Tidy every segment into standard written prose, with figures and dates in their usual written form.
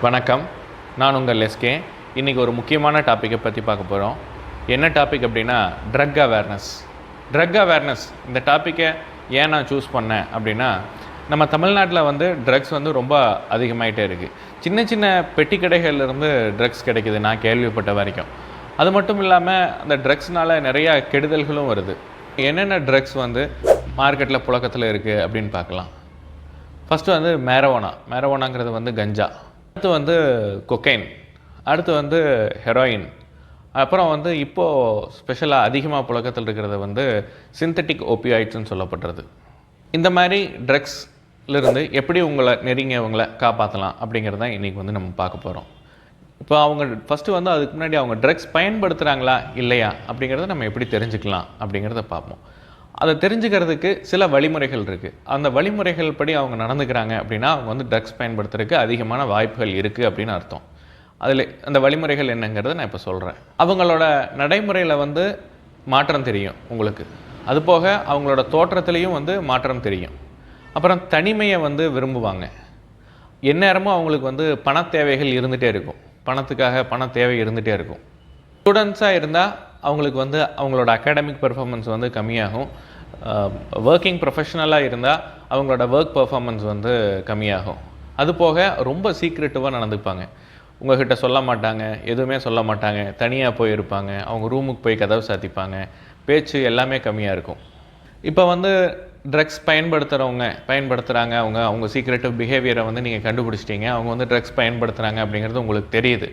வணக்கம், நான் உங்கள் எஸ்கே. இன்றைக்கி ஒரு முக்கியமான டாப்பிக்கை பற்றி பார்க்க போகிறோம். என்ன டாபிக் அப்படின்னா ட்ரக் அவேர்னஸ். ட்ரக் அவேர்னஸ் இந்த டாப்பிக்கை ஏன் நான் சூஸ் பண்ணேன் அப்படின்னா, நம்ம தமிழ்நாட்டில் ட்ரக்ஸ் ரொம்ப அதிகமாகிட்டே இருக்குது. சின்ன சின்ன பெட்டி கடைகள்லேருந்து ட்ரக்ஸ் கிடைக்குது நான் கேள்விப்பட்ட வரைக்கும். அது மட்டும் இல்லாமல் அந்த ட்ரக்ஸ்னால் நிறையா கெடுதல்களும் வருது. என்னென்ன ட்ரக்ஸ் மார்க்கெட்டில் புழக்கத்தில் இருக்குது அப்படின்னு பார்க்கலாம். ஃபஸ்ட்டு மேரவோனாங்கிறது கஞ்சா, அடுத்து கொக்கைன், அடுத்து ஹெரோயின், அப்புறம் இப்போது ஸ்பெஷலாக அதிகமாக புழக்கத்தில் இருக்கிறது சிந்தட்டிக் ஓபியாய்ட்ஸ்னு சொல்லப்படுறது. இந்த மாதிரி ட்ரக்ஸ்லேருந்து எப்படி உங்களை நெருங்கியவங்களை காப்பாற்றலாம் அப்படிங்கிறது தான் இன்றைக்கி நம்ம பார்க்க போகிறோம். இப்போ அவங்க ஃபஸ்ட்டு அதுக்கு முன்னாடி அவங்க ட்ரக்ஸ் பயன்படுத்துகிறாங்களா இல்லையா அப்படிங்கிறத நம்ம எப்படி தெரிஞ்சுக்கலாம் அப்படிங்கிறத பார்ப்போம். அதை தெரிஞ்சுக்கிறதுக்கு சில வழிமுறைகள் இருக்குது. அந்த வழிமுறைகள் படி அவங்க நடந்துக்கிறாங்க அப்படின்னா அவங்க ட்ரக்ஸ் பயன்படுத்துறதுக்கு அதிகமான வாய்ப்புகள் இருக்குது அப்படின்னு அர்த்தம். அதில் அந்த வழிமுறைகள் என்னங்கிறத நான் இப்போ சொல்கிறேன். அவங்களோட நடைமுறையில் மாற்றம் தெரியும் உங்களுக்கு. அதுபோக அவங்களோட தோற்றத்துலேயும் மாற்றம் தெரியும். அப்புறம் தனிமையை விரும்புவாங்க. எந்நேரமும் அவங்களுக்கு பண தேவைகள் இருந்துகிட்டே இருக்கும். பண தேவை இருந்துகிட்டே இருக்கும். ஸ்டூடெண்ட்ஸாக இருந்தால் அவங்களுக்கு அவங்களோட அகாடமிக் பெர்ஃபார்மன்ஸ் கம்மியாகும். ஒர்க்கிங் ப்ரொஃபஷ்னலாக இருந்தால் அவங்களோட ஒர்க் பெர்ஃபார்மன்ஸ் கம்மியாகும். அது போக ரொம்ப சீக்ரெட்டிவாக நடந்துப்பாங்க. உங்கள்கிட்ட சொல்ல மாட்டாங்க, எதுவுமே சொல்ல மாட்டாங்க, தனியாக போயிருப்பாங்க, அவங்க ரூமுக்கு போய் கதவை சாத்திப்பாங்க, பேச்சு எல்லாமே கம்மியாக இருக்கும். இப்போ ட்ரக்ஸ் பயன்படுத்துகிறாங்க, அவங்க சீக்ரெட்டிவ் பிஹேவியரை நீங்கள் கண்டுபிடிச்சிட்டிங்க. அவங்க ட்ரக்ஸ் பயன்படுத்துகிறாங்க அப்படிங்கிறது உங்களுக்கு தெரியுது.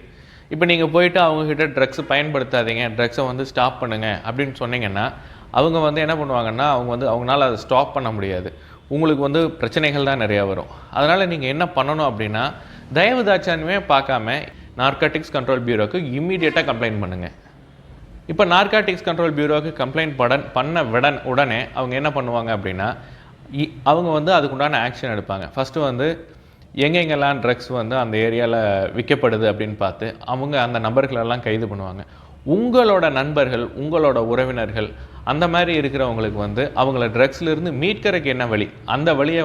இப்போ நீங்கள் போயிட்டு அவங்கக்கிட்ட ட்ரக்ஸ் பயன்படுத்தாதீங்க, ட்ரக்ஸை ஸ்டாப் பண்ணுங்கள் அப்படின்னு சொன்னீங்கன்னா அவங்க என்ன பண்ணுவாங்கன்னா அவங்களால அதை ஸ்டாப் பண்ண முடியாது. உங்களுக்கு பிரச்சனைகள் தான் நிறையா வரும். அதனால் நீங்கள் என்ன பண்ணணும் அப்படின்னா, தயவு தாட்சானுமே பார்க்காம நார்காட்டிக்ஸ் கண்ட்ரோல் பியூரோக்கு இம்மீடியட்டாக கம்ப்ளைண்ட் பண்ணுங்கள். இப்போ நார்காட்டிக்ஸ் கண்ட்ரோல் பியூரோவுக்கு கம்ப்ளைண்ட் பண்ண உடனே அவங்க என்ன பண்ணுவாங்க அப்படின்னா, அவங்க அதுக்குண்டான ஆக்ஷன் எடுப்பாங்க. ஃபஸ்ட்டு எங்கெங்கெல்லாம் ட்ரக்ஸ் அந்த ஏரியாவில் விற்கப்படுது அப்படின்னு பார்த்து அவங்க அந்த நபர்களெல்லாம் கைது பண்ணுவாங்க. உங்களோட நண்பர்கள், உங்களோட உறவினர்கள் அந்த மாதிரி இருக்கிறவங்களுக்கு அவங்கள ட்ரக்ஸ்லேருந்து மீட்கிறதுக்கு என்ன வழி, அந்த வழியை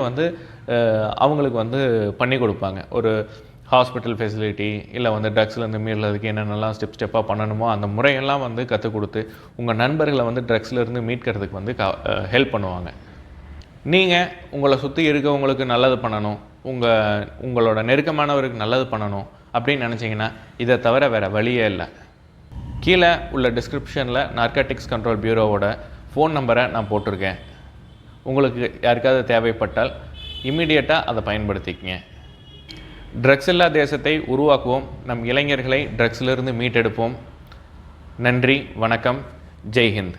அவங்களுக்கு பண்ணி கொடுப்பாங்க. ஒரு ஹாஸ்பிட்டல் ஃபெசிலிட்டி இல்லை ட்ரக்ஸ்லேருந்து மீறதுக்கு என்னென்னலாம் ஸ்டெப்பாக பண்ணணுமோ அந்த முறையெல்லாம் கற்றுக் கொடுத்து உங்கள் நண்பர்களை ட்ரக்ஸ்லேருந்து மீட்கிறதுக்கு ஹெல்ப் பண்ணுவாங்க. நீங்கள் உங்களை சுற்றி இருக்கவங்களுக்கு நல்லது பண்ணணும், உங்களோட நெருக்கமானவருக்கு நல்லது பண்ணணும் அப்படின்னு நினச்சிங்கன்னா இதை தவிர வேறு வழியே இல்லை. கீழே உள்ள டிஸ்கிரிப்ஷனில் நார்காட்டிக்ஸ் கண்ட்ரோல் பியூரோவோட ஃபோன் நம்பரை நான் போட்டிருக்கேன். உங்களுக்கு யாருக்காவது தேவைப்பட்டால் இம்மிடியட்டாக அதை பயன்படுத்திக்கங்க. ட்ரக்ஸ் இல்லா தேசத்தை உருவாக்குவோம். நம் இளைஞர்களை ட்ரக்ஸிலிருந்து மீட்டெடுப்போம். நன்றி, வணக்கம், ஜெய்ஹிந்த்.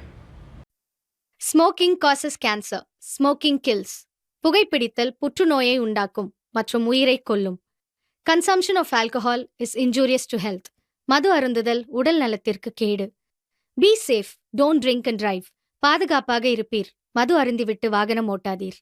Smoking causes cancer. Smoking kills. புகைப்பிடித்தல் புற்றுநோயை உண்டாக்கும் மற்றும் உயிரை கொல்லும். Consumption of alcohol is injurious to health. மது அருந்துதல் உடல் நலத்திற்கு கேடு. Be safe, don't drink and drive. பாதுகாப்பாக இருப்பீர். மது அருந்திவிட்டு வாகனம் ஓட்டாதீர்.